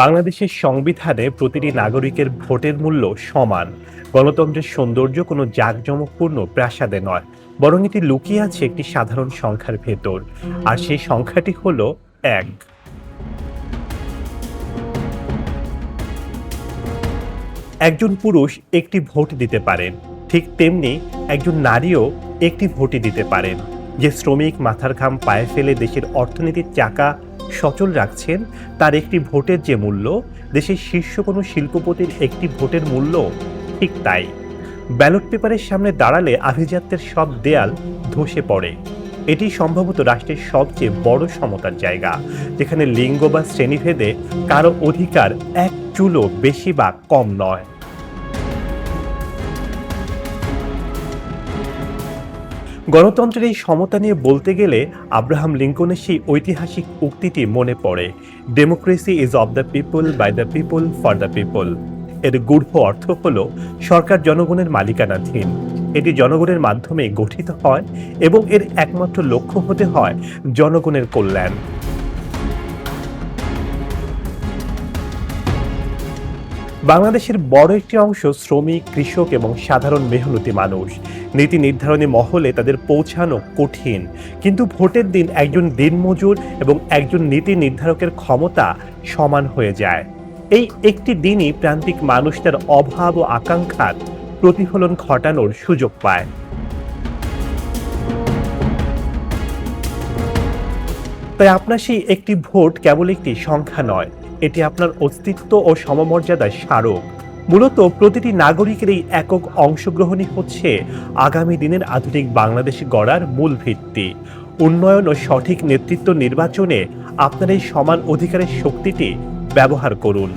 বাংলাদেশের সংবিধানে প্রতিটি নাগরিকের ভোটের মূল্য সমান। গণতন্ত্রের সৌন্দর্য কোনো জাঁকজমকপূর্ণ প্রাসাদে নয়, বরং এটি লুকিয়ে আছে একটি সাধারণ সংখ্যার ভেতর। আর সেই সংখ্যাটি হলো এক। একজন পুরুষ একটি ভোট দিতে পারেন, ঠিক তেমনি একজন নারীও একটি ভোটই দিতে পারেন। যে শ্রমিক মাথার ঘাম পায়ে ফেলে দেশের অর্থনীতির চাকা সচল রাখছেন, তার একটি ভোটের যে মূল্য, দেশের শীর্ষ কোনো শিল্পপতির একটি ভোটের মূল্য ঠিক তাই। ব্যালট পেপারের সামনে দাঁড়ালে আভিজাত্যের সব দেয়াল ধসে পড়ে। এটি সম্ভবত রাষ্ট্রের সবচেয়ে বড় সমতার জায়গা, যেখানে লিঙ্গ বা শ্রেণীভেদে কারো অধিকার এক চুলও বেশি বা কম নয়। গণতন্ত্রের এই সমতা নিয়ে বলতে গেলে আব্রাহাম লিঙ্কনের সেই ঐতিহাসিক উক্তিটি মনে পড়ে, democracy is of the people, by the people, for the people. এর গূঢ় অর্থ হলো সরকার জনগণের মালিকানাধীন, এটি জনগণের মাধ্যমে গঠিত হয় এবং এর একমাত্র লক্ষ্য হতে হয় জনগণের কল্যাণ। বাংলাদেশের বড় একটি অংশ শ্রমিক, কৃষক এবং সাধারণ মেহনতি মানুষ। নীতি নির্ধারণী মহলে তাদের পৌঁছানো কঠিন, কিন্তু ভোটের দিন একজন দিনমজুর এবং একজন নীতি নির্ধারকের ক্ষমতা সমান হয়ে যায়। এই একটি দিনই প্রান্তিক মানুষ তার অভাব ও আকাঙ্ক্ষার প্রতিফলন ঘটানোর সুযোগ পায়। তাই আপনার সেই একটি ভোট কেবল একটি সংখ্যা নয়, এটি আপনার অস্তিত্ব ও সমমর্যাদার স্মারক। মূলত প্রতিটি নাগরিকের এই একক অংশগ্রহণই হচ্ছে আগামী দিনের আধুনিক বাংলাদেশ গড়ার মূল ভিত্তি। উন্নয়ন ও সঠিক নেতৃত্ব নির্বাচনে আপনার এই সমান অধিকারের শক্তিটি ব্যবহার করুন।